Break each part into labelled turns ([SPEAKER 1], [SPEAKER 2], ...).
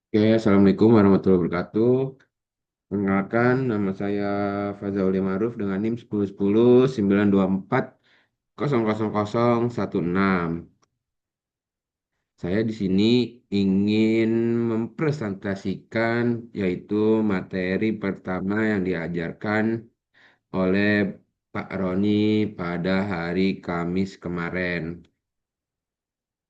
[SPEAKER 1] Oke, Assalamualaikum warahmatullahi wabarakatuh. Perkenalkan, nama saya Fazauli Maruf dengan NIM 1010-924-000016. Saya di sini ingin mempresentasikan yaitu materi pertama yang diajarkan oleh Pak Roni pada hari Kamis kemarin.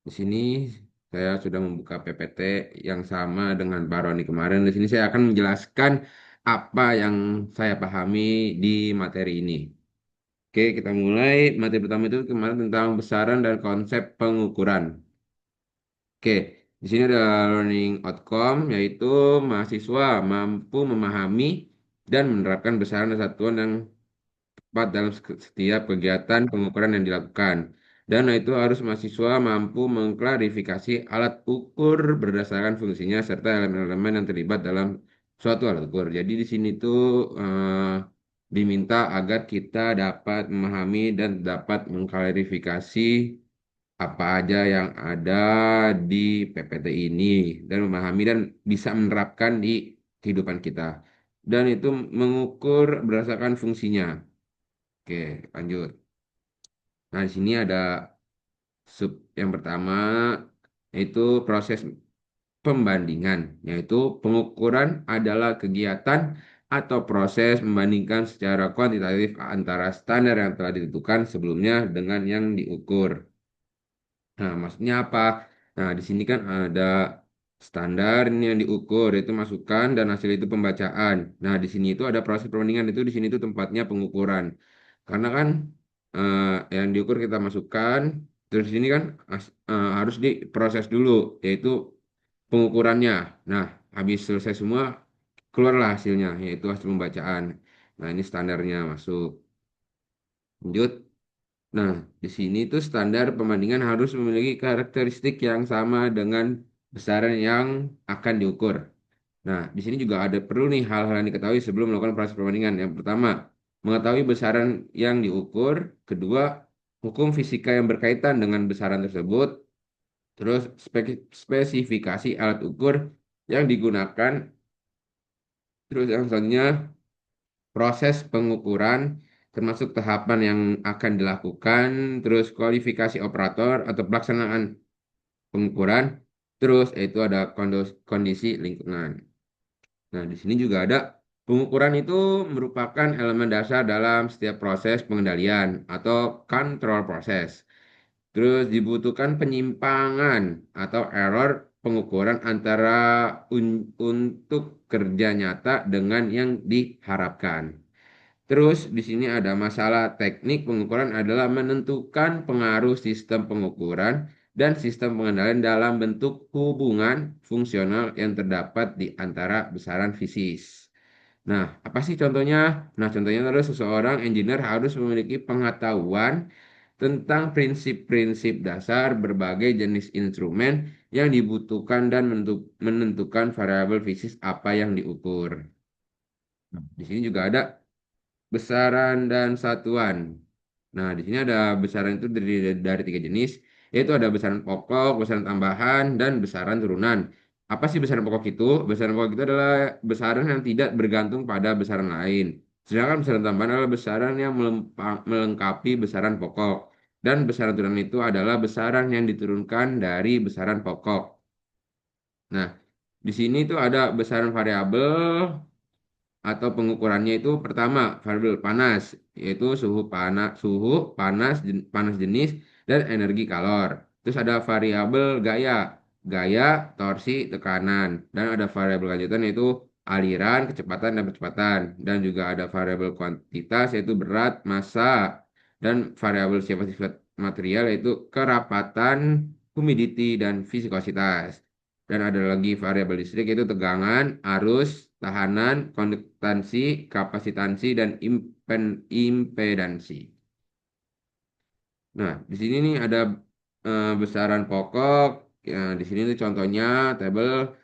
[SPEAKER 1] Di sini saya sudah membuka PPT yang sama dengan Pak Roni kemarin. Di sini saya akan menjelaskan apa yang saya pahami di materi ini. Oke, kita mulai. Materi pertama itu kemarin tentang besaran dan konsep pengukuran. Oke, di sini ada learning outcome, yaitu mahasiswa mampu memahami dan menerapkan besaran dan satuan yang tepat dalam setiap kegiatan pengukuran yang dilakukan. Dan itu harus mahasiswa mampu mengklarifikasi alat ukur berdasarkan fungsinya serta elemen-elemen yang terlibat dalam suatu alat ukur. Jadi di sini tuh diminta agar kita dapat memahami dan dapat mengklarifikasi apa aja yang ada di PPT ini dan memahami dan bisa menerapkan di kehidupan kita. Dan itu mengukur berdasarkan fungsinya. Oke, lanjut. Nah, di sini ada sub yang pertama, yaitu proses pembandingan, yaitu pengukuran adalah kegiatan atau proses membandingkan secara kuantitatif antara standar yang telah ditentukan sebelumnya dengan yang diukur. Nah, maksudnya apa? Nah, di sini kan ada standar ini yang diukur, itu masukan dan hasil itu pembacaan. Nah, di sini itu ada proses perbandingan itu di sini itu tempatnya pengukuran. Karena kan eh, yang diukur kita masukkan, terus di sini kan harus diproses dulu, yaitu pengukurannya. Nah, habis selesai semua, keluarlah hasilnya, yaitu hasil pembacaan. Nah, ini standarnya masuk. Lanjut. Nah, di sini tuh standar pembandingan harus memiliki karakteristik yang sama dengan besaran yang akan diukur. Nah, di sini juga ada perlu nih hal-hal yang diketahui sebelum melakukan proses perbandingan. Yang pertama, mengetahui besaran yang diukur. Kedua, hukum fisika yang berkaitan dengan besaran tersebut. Terus, spesifikasi alat ukur yang digunakan. Terus yang selanjutnya, proses pengukuran termasuk tahapan yang akan dilakukan, terus kualifikasi operator atau pelaksanaan pengukuran, terus yaitu ada kondisi lingkungan. Nah, di sini juga ada pengukuran itu merupakan elemen dasar dalam setiap proses pengendalian atau control proses. Terus dibutuhkan penyimpangan atau error pengukuran antara untuk kerja nyata dengan yang diharapkan. Terus di sini ada masalah teknik pengukuran adalah menentukan pengaruh sistem pengukuran dan sistem pengendalian dalam bentuk hubungan fungsional yang terdapat di antara besaran fisis. Nah, apa sih contohnya? Nah, contohnya adalah seseorang engineer harus memiliki pengetahuan tentang prinsip-prinsip dasar berbagai jenis instrumen yang dibutuhkan dan menentukan variabel fisis apa yang diukur. Di sini juga ada besaran dan satuan. Nah, di sini ada besaran itu dari tiga jenis, yaitu ada besaran pokok, besaran tambahan, dan besaran turunan. Apa sih besaran pokok itu? Besaran pokok itu adalah besaran yang tidak bergantung pada besaran lain. Sedangkan besaran tambahan adalah besaran yang melengkapi besaran pokok. Dan besaran turunan itu adalah besaran yang diturunkan dari besaran pokok. Nah, di sini itu ada besaran variabel, atau pengukurannya itu pertama variabel panas yaitu panas jenis dan energi kalor. Terus ada variabel gaya torsi tekanan dan ada variabel lanjutan yaitu aliran kecepatan dan percepatan dan juga ada variabel kuantitas yaitu berat massa dan variabel sifat-sifat material yaitu kerapatan humidity dan viskositas. Dan ada lagi variabel listrik yaitu tegangan, arus, tahanan, konduktansi, kapasitansi, dan impedansi. Nah, di sini nih ada besaran pokok. Ya, di sini tuh contohnya tabel.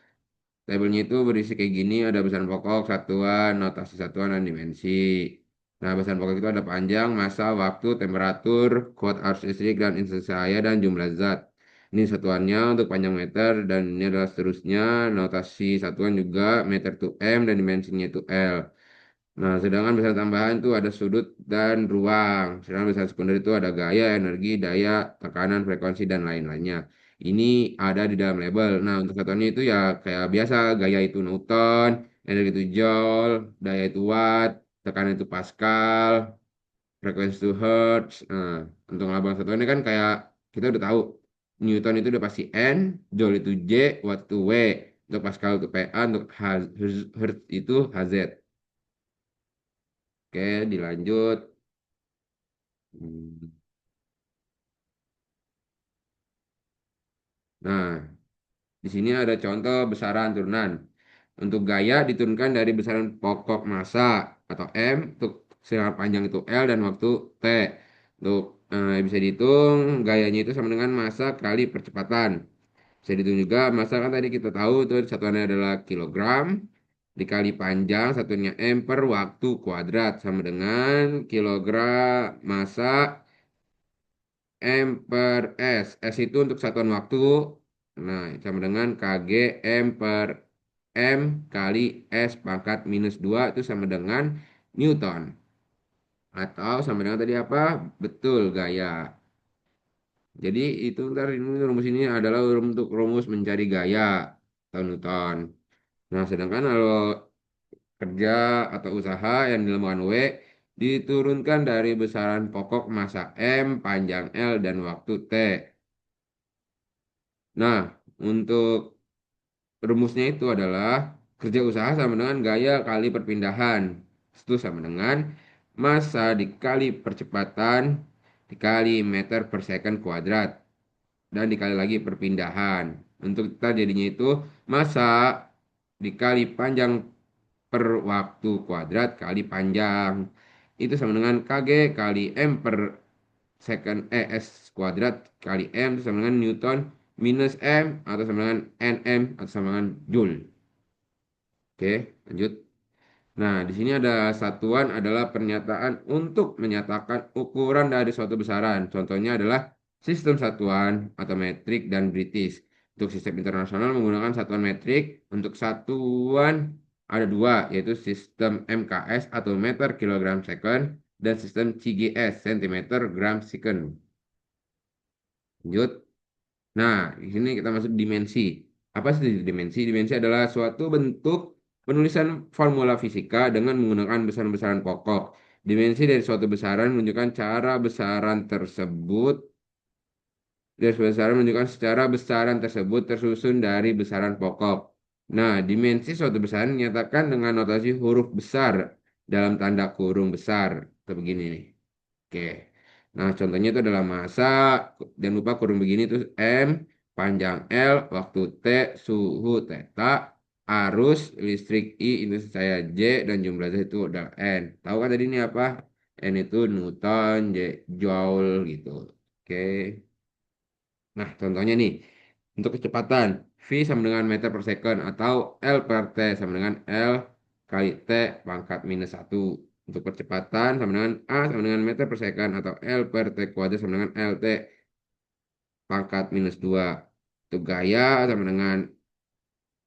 [SPEAKER 1] Tabelnya itu berisi kayak gini, ada besaran pokok, satuan, notasi satuan, dan dimensi. Nah, besaran pokok itu ada panjang, massa, waktu, temperatur, kuot arus listrik, dan instansi cahaya, dan jumlah zat. Ini satuannya untuk panjang meter dan ini adalah seterusnya. Notasi satuan juga meter itu M dan dimensinya itu L. Nah, sedangkan besaran tambahan itu ada sudut dan ruang. Sedangkan besaran sekunder itu ada gaya, energi, daya, tekanan, frekuensi, dan lain-lainnya. Ini ada di dalam label. Nah, untuk satuannya itu ya kayak biasa, gaya itu Newton, energi itu Joule, daya itu Watt, tekanan itu Pascal, frekuensi itu Hertz. Nah, untuk lambang satuannya kan kayak kita udah tahu. Newton itu udah pasti N, Joule itu J, Watt itu W, untuk Pascal itu PA, untuk Hertz itu HZ. Oke, dilanjut. Hmm. Nah, di sini ada contoh besaran turunan. Untuk gaya diturunkan dari besaran pokok massa atau M, untuk selang panjang itu L dan waktu T. Untuk bisa dihitung gayanya itu sama dengan massa kali percepatan. Bisa dihitung juga massa kan tadi kita tahu itu satuannya adalah kilogram dikali panjang satunya M per waktu kuadrat sama dengan kilogram massa M per S. S itu untuk satuan waktu. Nah, sama dengan KG M per M kali S pangkat minus 2 itu sama dengan Newton. Atau sama dengan tadi apa? Betul, gaya. Jadi itu ntar ini rumus ini adalah untuk rumus mencari gaya atau Newton. Nah, sedangkan kalau kerja atau usaha yang dilemakan W diturunkan dari besaran pokok massa M, panjang L, dan waktu T. Nah, untuk rumusnya itu adalah kerja usaha sama dengan gaya kali perpindahan. Itu sama dengan massa dikali percepatan dikali meter per second kuadrat. Dan dikali lagi perpindahan. Untuk kita jadinya itu massa dikali panjang per waktu kuadrat kali panjang. Itu sama dengan KG kali M per second S kuadrat kali M itu sama dengan Newton minus M atau sama dengan NM atau sama dengan Joule. Oke, lanjut. Nah, di sini ada satuan adalah pernyataan untuk menyatakan ukuran dari suatu besaran. Contohnya adalah sistem satuan atau metrik dan British. Untuk sistem internasional menggunakan satuan metrik. Untuk satuan ada dua, yaitu sistem MKS atau meter kilogram second dan sistem CGS centimeter gram second. Lanjut. Nah, di sini kita masuk dimensi. Apa sih dimensi? Dimensi adalah suatu bentuk penulisan formula fisika dengan menggunakan besaran-besaran pokok. Dimensi dari suatu besaran menunjukkan cara besaran tersebut. Dari suatu besaran menunjukkan secara besaran tersebut tersusun dari besaran pokok. Nah, dimensi suatu besaran dinyatakan dengan notasi huruf besar dalam tanda kurung besar. Atau begini nih. Oke. Nah, contohnya itu adalah massa, dan lupa kurung begini itu M, panjang L, waktu T, suhu theta, arus listrik I, itu saya J, dan jumlah Z itu adalah N. Tahu kan tadi ini apa? N itu Newton, J, Joule gitu. Oke. Nah, contohnya nih, untuk kecepatan, V sama dengan meter per second atau L per T sama dengan L kali T pangkat minus 1. Untuk percepatan sama dengan A sama dengan meter per second atau L per T kuadrat sama dengan LT pangkat minus 2. Untuk gaya sama dengan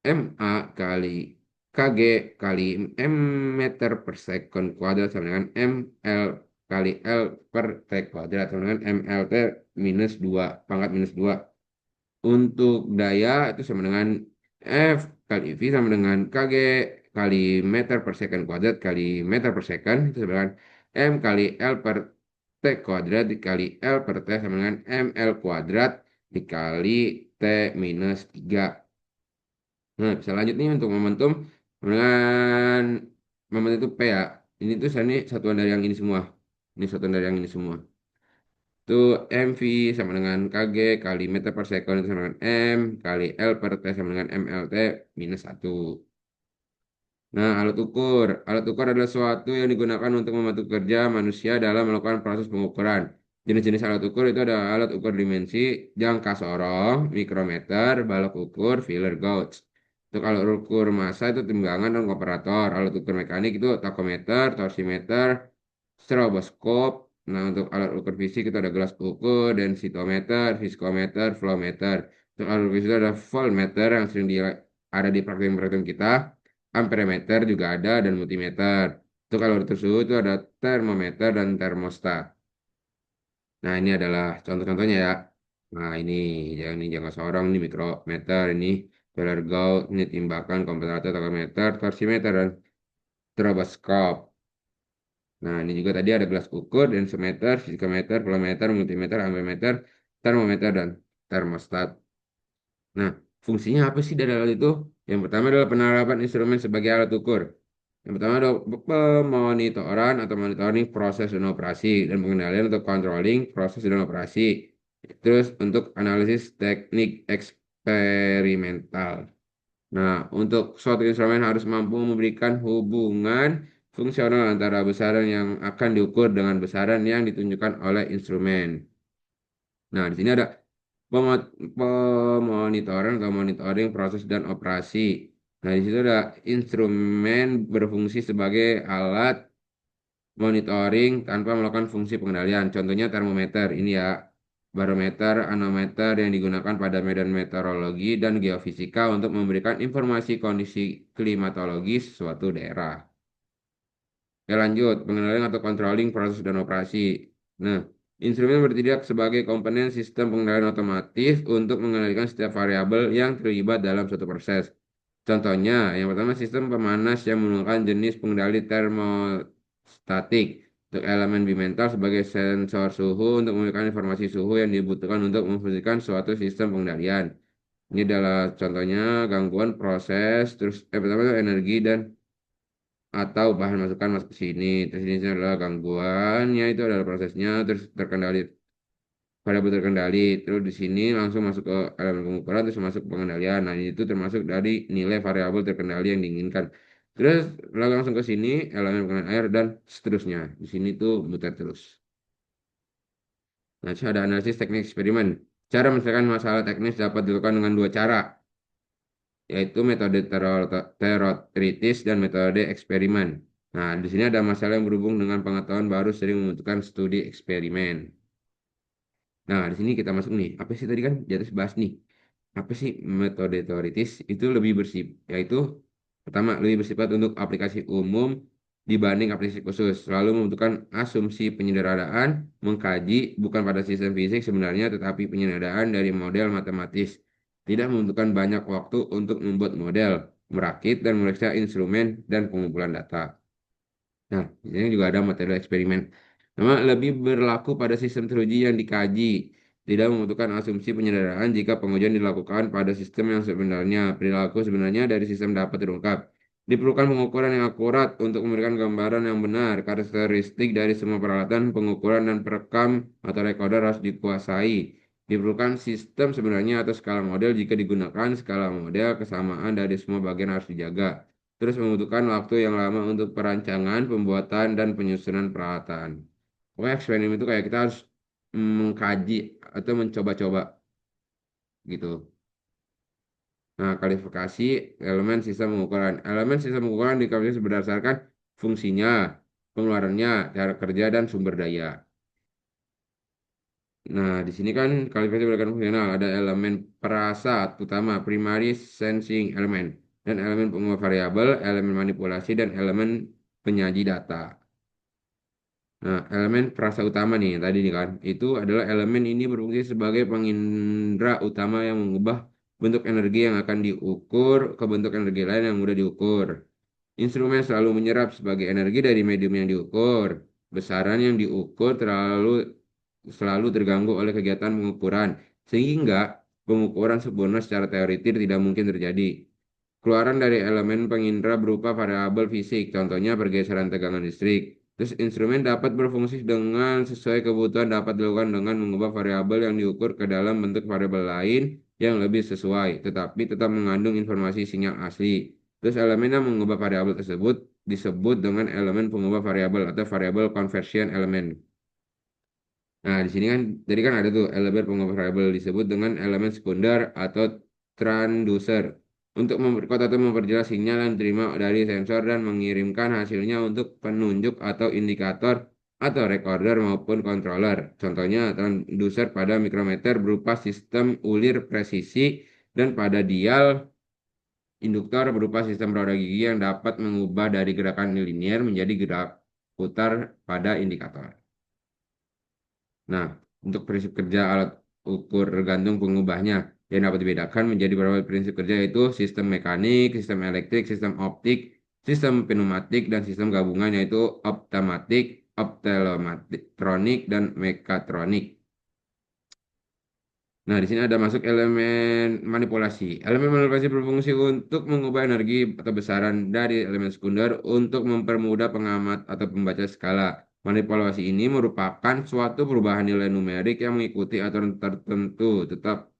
[SPEAKER 1] MA kali KG kali M meter per second kuadrat sama dengan ML kali L per T kuadrat sama dengan MLT minus 2 pangkat minus 2. Untuk daya itu sama dengan F kali V sama dengan KG kali meter per second kuadrat kali meter per second itu sama dengan M kali L per T kuadrat dikali L per T sama dengan ML kuadrat dikali T minus 3. Nah, bisa lanjut nih untuk momentum dengan momentum itu P ya. Ini tuh ini satuan dari yang ini semua. Ini satuan dari yang ini semua. Itu MV sama dengan KG kali meter per second itu sama dengan M kali L per T sama dengan MLT minus 1. Nah, alat ukur. Alat ukur adalah suatu yang digunakan untuk membantu kerja manusia dalam melakukan proses pengukuran. Jenis-jenis alat ukur itu ada alat ukur dimensi, jangka sorong, mikrometer, balok ukur, feeler gauge. Untuk alat ukur massa itu timbangan dan komparator. Alat ukur mekanik itu takometer, torsimeter, stroboskop, Nah, untuk alat ukur fisik itu ada gelas ukur, densitometer, viskometer, flowmeter. Untuk alat ukur fisik itu ada voltmeter yang sering ada di praktikum-praktikum kita, amperemeter juga ada, dan multimeter. Untuk alat ukur suhu itu ada termometer dan termostat. Nah, ini adalah contoh-contohnya ya. Nah, ini jangka sorong, ini mikrometer, ini Taylor Gauge, ini timbakan, komparator, tachometer, torsimeter, dan stroboskop. Nah, ini juga tadi ada gelas ukur, densometer, fisikometer, voltmeter, multimeter, amperemeter, termometer, dan termostat. Nah, fungsinya apa sih dari alat itu? Yang pertama adalah penerapan instrumen sebagai alat ukur. Yang pertama adalah pemonitoran atau monitoring proses dan operasi dan pengendalian untuk controlling proses dan operasi. Terus untuk analisis teknik eksperimental. Nah, untuk suatu instrumen harus mampu memberikan hubungan fungsional antara besaran yang akan diukur dengan besaran yang ditunjukkan oleh instrumen. Nah, di sini ada pemonitoran atau monitoring proses dan operasi. Nah, di situ ada instrumen berfungsi sebagai alat monitoring tanpa melakukan fungsi pengendalian. Contohnya termometer ini ya, barometer, anometer yang digunakan pada medan meteorologi dan geofisika untuk memberikan informasi kondisi klimatologis suatu daerah. Ya lanjut, pengendalian atau controlling proses dan operasi. Nah, instrumen bertindak sebagai komponen sistem pengendalian otomatis untuk mengendalikan setiap variabel yang terlibat dalam suatu proses. Contohnya, yang pertama sistem pemanas yang menggunakan jenis pengendali termostatik untuk elemen bimental sebagai sensor suhu untuk memberikan informasi suhu yang dibutuhkan untuk memfungsikan suatu sistem pengendalian. Ini adalah contohnya gangguan proses, terus pertama itu energi dan atau bahan masukan masuk ke sini. Terus ini adalah gangguannya itu adalah prosesnya terus terkendali variabel terkendali. Terus di sini langsung masuk ke elemen pengukuran terus masuk ke pengendalian. Nah, ini itu termasuk dari nilai variabel terkendali yang diinginkan. Terus langsung ke sini elemen pengendali air dan seterusnya. Di sini tuh muter terus. Nah, terus ada analisis teknik eksperimen. Cara menyelesaikan masalah teknis dapat dilakukan dengan dua cara, yaitu metode teoritis dan metode eksperimen. Nah, di sini ada masalah yang berhubung dengan pengetahuan baru sering membutuhkan studi eksperimen. Nah, di sini kita masuk nih. Apa sih tadi kan di atas bahas nih. Apa sih metode teoritis? Itu lebih bersifat, yaitu pertama lebih bersifat untuk aplikasi umum dibanding aplikasi khusus. Selalu membutuhkan asumsi penyederhanaan, mengkaji bukan pada sistem fisik sebenarnya, tetapi penyederhanaan dari model matematis. Tidak membutuhkan banyak waktu untuk membuat model, merakit dan memeriksa instrumen dan pengumpulan data. Nah, di sini juga ada metode eksperimen. Memang lebih berlaku pada sistem teruji yang dikaji, tidak membutuhkan asumsi penyederhanaan jika pengujian dilakukan pada sistem yang sebenarnya. Perilaku sebenarnya dari sistem dapat terungkap. Diperlukan pengukuran yang akurat untuk memberikan gambaran yang benar. Karakteristik dari semua peralatan pengukuran dan perekam atau recorder harus dikuasai. Diperlukan sistem sebenarnya atau skala model jika digunakan skala model kesamaan dari semua bagian harus dijaga. Terus membutuhkan waktu yang lama untuk perancangan, pembuatan, dan penyusunan peralatan. Pokoknya eksperimen itu kayak kita harus mengkaji atau mencoba-coba gitu. Nah, kualifikasi elemen sistem pengukuran. Elemen sistem pengukuran dikualifikasi berdasarkan fungsinya, pengeluarannya, cara kerja, dan sumber daya. Nah, di sini kan kualifikasi berdasarkan fungsional. Ada elemen perasa utama, primary sensing element, dan elemen pengubah variabel, elemen manipulasi, dan elemen penyaji data. Nah, elemen perasa utama nih, yang tadi nih kan, itu adalah elemen ini berfungsi sebagai pengindra utama yang mengubah bentuk energi yang akan diukur ke bentuk energi lain yang mudah diukur. Instrumen selalu menyerap sebagai energi dari medium yang diukur. Besaran yang diukur selalu terganggu oleh kegiatan pengukuran, sehingga pengukuran sempurna secara teoritis tidak mungkin terjadi. Keluaran dari elemen pengindra berupa variabel fisik, contohnya pergeseran tegangan listrik. Terus instrumen dapat berfungsi dengan sesuai kebutuhan dapat dilakukan dengan mengubah variabel yang diukur ke dalam bentuk variabel lain yang lebih sesuai, tetapi tetap mengandung informasi sinyal asli. Terus elemen yang mengubah variabel tersebut disebut dengan elemen pengubah variabel atau variabel conversion element. Nah, di sini kan tadi kan ada tuh elemen pengubah variabel disebut dengan elemen sekunder atau transducer untuk memperkuat atau memperjelas sinyal yang diterima dari sensor dan mengirimkan hasilnya untuk penunjuk atau indikator atau recorder maupun controller. Contohnya transducer pada mikrometer berupa sistem ulir presisi dan pada dial induktor berupa sistem roda gigi yang dapat mengubah dari gerakan linier menjadi gerak putar pada indikator. Nah, untuk prinsip kerja alat ukur tergantung pengubahnya yang dapat dibedakan menjadi beberapa prinsip kerja yaitu sistem mekanik, sistem elektrik, sistem optik, sistem pneumatik, dan sistem gabungan yaitu optomatik, optoelektronik, dan mekatronik. Nah, di sini ada masuk elemen manipulasi. Elemen manipulasi berfungsi untuk mengubah energi atau besaran dari elemen sekunder untuk mempermudah pengamat atau pembaca skala. Manipulasi ini merupakan suatu perubahan nilai numerik yang mengikuti aturan tertentu, tetap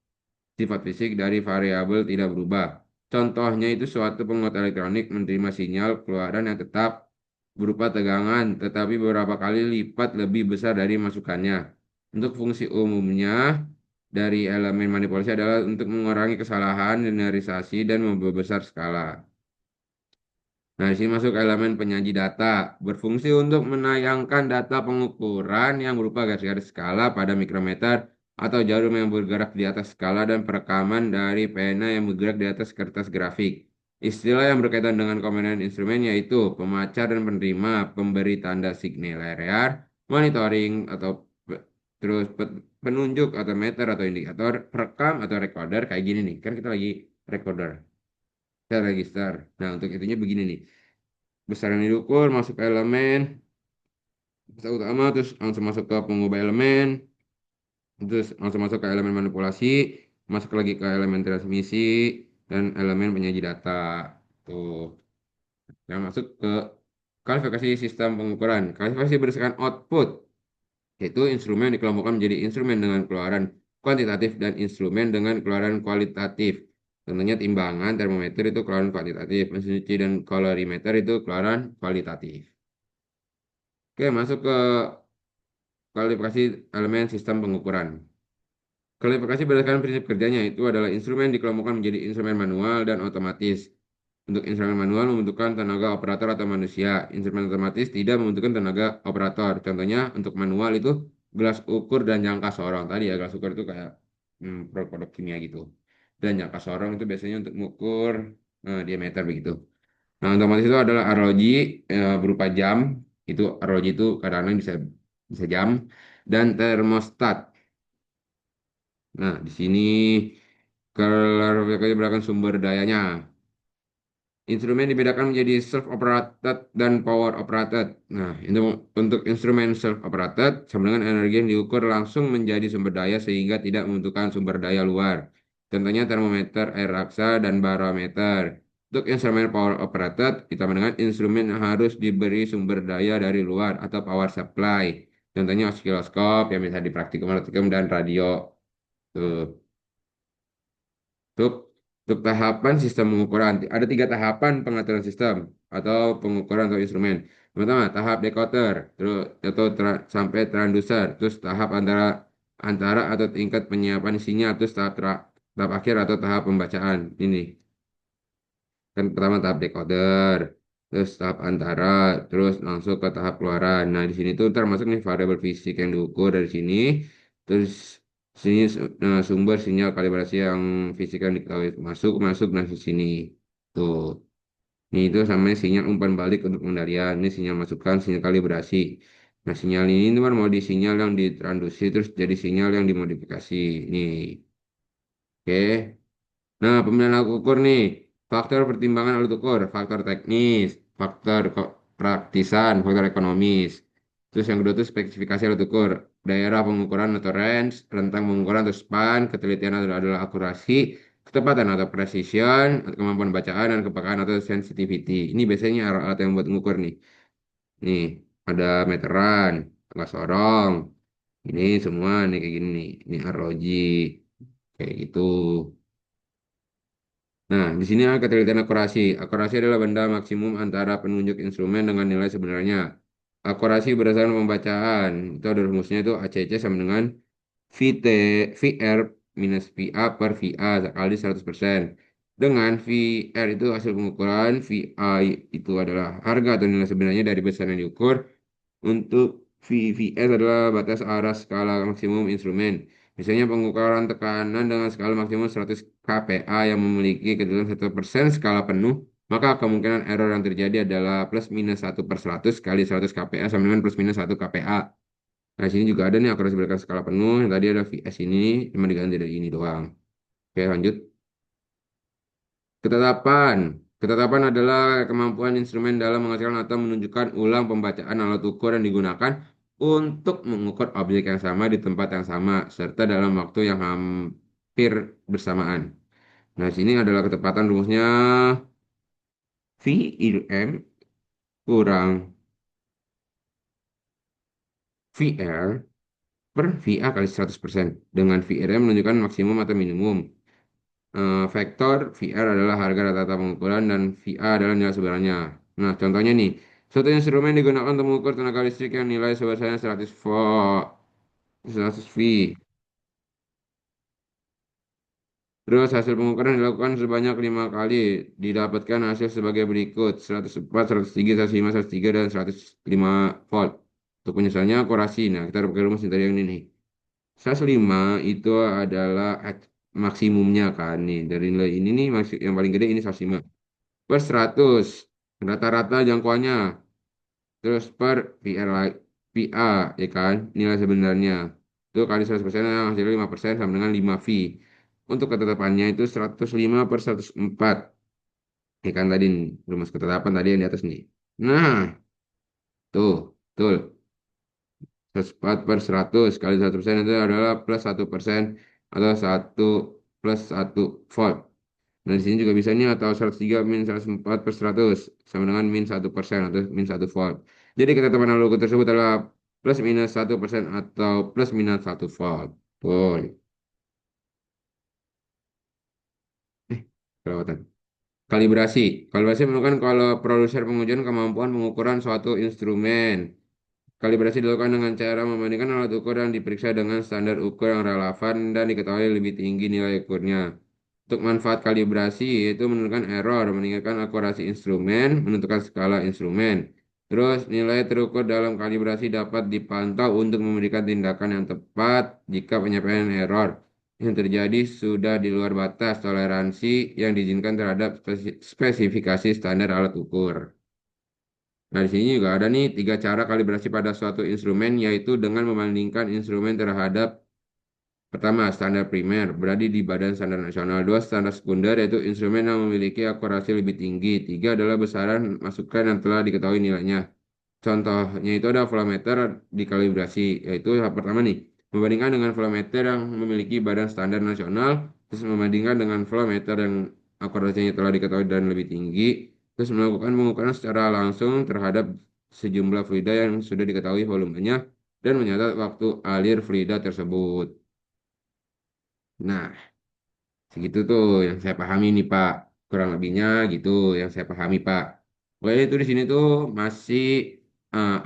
[SPEAKER 1] sifat fisik dari variabel tidak berubah. Contohnya itu suatu penguat elektronik menerima sinyal keluaran yang tetap berupa tegangan, tetapi beberapa kali lipat lebih besar dari masukannya. Untuk fungsi umumnya dari elemen manipulasi adalah untuk mengurangi kesalahan, linearisasi, dan membesar skala. Nah, di sini masuk elemen penyaji data, berfungsi untuk menayangkan data pengukuran yang berupa garis-garis skala pada mikrometer atau jarum yang bergerak di atas skala dan perekaman dari pena yang bergerak di atas kertas grafik. Istilah yang berkaitan dengan komponen instrumen yaitu pemacar dan penerima, pemberi tanda signal monitoring atau terus penunjuk atau meter atau indikator, perekam atau recorder kayak gini nih. Kan kita lagi recorder, kita register. Nah, untuk itunya begini nih. Besaran yang diukur masuk ke elemen besar utama terus langsung masuk ke pengubah elemen terus langsung masuk ke elemen manipulasi masuk lagi ke elemen transmisi dan elemen penyaji data tuh yang masuk ke kualifikasi sistem pengukuran kualifikasi berdasarkan output yaitu instrumen dikelompokkan menjadi instrumen dengan keluaran kuantitatif dan instrumen dengan keluaran kualitatif. Contohnya timbangan termometer itu keluaran kuantitatif, mesin cuci dan kalorimeter itu keluaran kualitatif. Oke, masuk ke kualifikasi elemen sistem pengukuran. Kualifikasi berdasarkan prinsip kerjanya itu adalah instrumen dikelompokkan menjadi instrumen manual dan otomatis. Untuk instrumen manual membutuhkan tenaga operator atau manusia. Instrumen otomatis tidak membutuhkan tenaga operator. Contohnya untuk manual itu gelas ukur dan jangka sorong. Tadi ya gelas ukur itu kayak produk kimia gitu. Dan jangka sorong itu biasanya untuk mengukur diameter begitu. Nah, otomatis itu adalah arloji berupa jam. Itu arloji itu kadang-kadang bisa bisa jam dan termostat. Nah, di sini klarifikasi berdasarkan sumber dayanya. Instrumen dibedakan menjadi self-operated dan power-operated. Nah, untuk instrumen self-operated, sama dengan energi yang diukur langsung menjadi sumber daya sehingga tidak membutuhkan sumber daya luar. Contohnya termometer, air raksa, dan barometer. Untuk instrumen power-operated, ditambah dengan instrumen yang harus diberi sumber daya dari luar atau power supply. Contohnya osiloskop yang bisa dipraktikum dan radio. Tuh. Untuk, untuk tahapan sistem pengukuran, ada tiga tahapan pengaturan sistem atau pengukuran atau instrumen. Pertama, tahap decoder, terus atau sampai transducer, terus tahap antara antara atau tingkat penyiapan sinyal, terus tahap akhir atau tahap pembacaan. Ini kan pertama tahap decoder, terus tahap antara, terus langsung ke tahap keluaran. Nah, di sini tuh termasuk nih variabel fisik yang diukur dari sini, terus sini sumber sinyal kalibrasi yang fisik yang diketahui masuk masuk nah di sini tuh. Ini itu sama sinyal umpan balik untuk pengendalian. Ini sinyal masukan, sinyal kalibrasi. Nah, sinyal ini teman mau di sinyal yang ditranduksi terus jadi sinyal yang dimodifikasi. Nih, oke. Nah, pemilihan alat ukur nih, faktor pertimbangan alat ukur, faktor teknis, faktor praktisan, faktor ekonomis. Terus yang kedua itu spesifikasi alat ukur, daerah pengukuran atau range, rentang pengukuran atau span, ketelitian adalah akurasi, ketepatan atau precision, atau kemampuan bacaan dan kepekaan atau sensitivity. Ini biasanya alat yang buat mengukur nih. Nih, ada meteran, angka sorong, ini semua nih kayak gini nih. Ini arloji, kayak gitu. Nah, di sini ada ketelitian akurasi. Akurasi adalah benda maksimum antara penunjuk instrumen dengan nilai sebenarnya. Akurasi berdasarkan pembacaan. Itu ada rumusnya itu ACC sama dengan VT, VR minus VA per VA kali 100%. Dengan VR itu hasil pengukuran, VI itu adalah harga atau nilai sebenarnya dari besaran yang diukur untuk VVS adalah batas arah skala maksimum instrumen. Misalnya pengukuran tekanan dengan skala maksimum 100 kPa yang memiliki ketegangan 1% skala penuh, maka kemungkinan error yang terjadi adalah plus minus 1 per 100 kali 100 kPa sama dengan plus minus 1 kPa. Nah, sini juga ada nih akurasi berdasarkan skala penuh. Yang tadi ada VS ini, cuma diganti dari ini doang. Oke, lanjut. Ketetapan. Ketetapan adalah kemampuan instrumen dalam menghasilkan atau menunjukkan ulang pembacaan alat ukur yang digunakan untuk mengukur objek yang sama di tempat yang sama, serta dalam waktu yang hampir bersamaan. Nah, sini adalah ketepatan rumusnya V IM kurang VR per VA kali 100%. Dengan VRM menunjukkan maksimum atau minimum. Vektor VR adalah harga rata-rata pengukuran dan VA adalah nilai sebenarnya. Nah, contohnya nih, suatu instrumen digunakan untuk mengukur tenaga listrik yang nilai sebenarnya 100 volt, 100 V. Terus hasil pengukuran dilakukan sebanyak 5 kali. Didapatkan hasil sebagai berikut, 104, 103, 105, 103, dan 105 volt. Untuk penyesuaiannya akurasi. Nah, kita pakai rumus yang tadi yang ini nih. 105 itu adalah maksimumnya kan nih. Dari nilai ini nih, yang paling gede ini 105 per 100 rata-rata jangkauannya, terus per PA ya kan nilai sebenarnya itu kali 100% yang hasilnya 5% sama dengan 5V. Untuk ketetapannya itu 105 per 104 ya kan tadi nih, rumus ketetapan tadi yang di atas nih. Nah tuh 104 per 100 kali 1% itu adalah plus 1% atau 1 plus 1 volt. Nah, di sini juga bisa nih atau 103 min 104 per 100 sama dengan min 1% atau min 1 volt. Jadi ketetapan alur ukur tersebut adalah plus minus 1% atau plus minus 1 volt. Tuh, kelewatan. Kalibrasi. Kalibrasi merupakan kalau produser pengujian kemampuan pengukuran suatu instrumen. Kalibrasi dilakukan dengan cara membandingkan alat ukur yang diperiksa dengan standar ukur yang relevan dan diketahui lebih tinggi nilai ukurnya. Untuk manfaat kalibrasi yaitu menentukan error, meningkatkan akurasi instrumen, menentukan skala instrumen. Terus nilai terukur dalam kalibrasi dapat dipantau untuk memberikan tindakan yang tepat jika penyampaian error yang terjadi sudah di luar batas toleransi yang diizinkan terhadap spesifikasi standar alat ukur. Nah, di sini juga ada nih 3 cara kalibrasi pada suatu instrumen, yaitu dengan membandingkan instrumen terhadap pertama, standar primer berada di Badan Standar Nasional. Dua, standar sekunder yaitu instrumen yang memiliki akurasi lebih tinggi. Tiga adalah besaran masukan yang telah diketahui nilainya. Contohnya itu ada volumeter dikalibrasi, yaitu yang pertama nih, membandingkan dengan volumeter yang memiliki Badan Standar Nasional, terus membandingkan dengan volumeter yang akurasinya telah diketahui dan lebih tinggi, terus melakukan pengukuran secara langsung terhadap sejumlah fluida yang sudah diketahui volumenya, dan mencatat waktu alir fluida tersebut. Nah, segitu tuh yang saya pahami nih Pak. Kurang lebihnya gitu yang saya pahami Pak. Pokoknya itu di sini tuh masih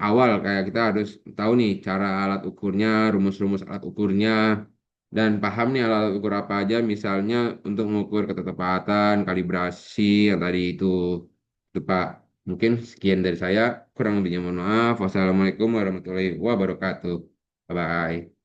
[SPEAKER 1] awal kayak kita harus tahu nih cara alat ukurnya, rumus-rumus alat ukurnya, dan paham nih alat ukur apa aja misalnya untuk mengukur ketetapatan, kalibrasi yang tadi itu. Itu Pak. Mungkin sekian dari saya. Kurang lebihnya mohon maaf. Wassalamualaikum warahmatullahi wabarakatuh. Bye-bye.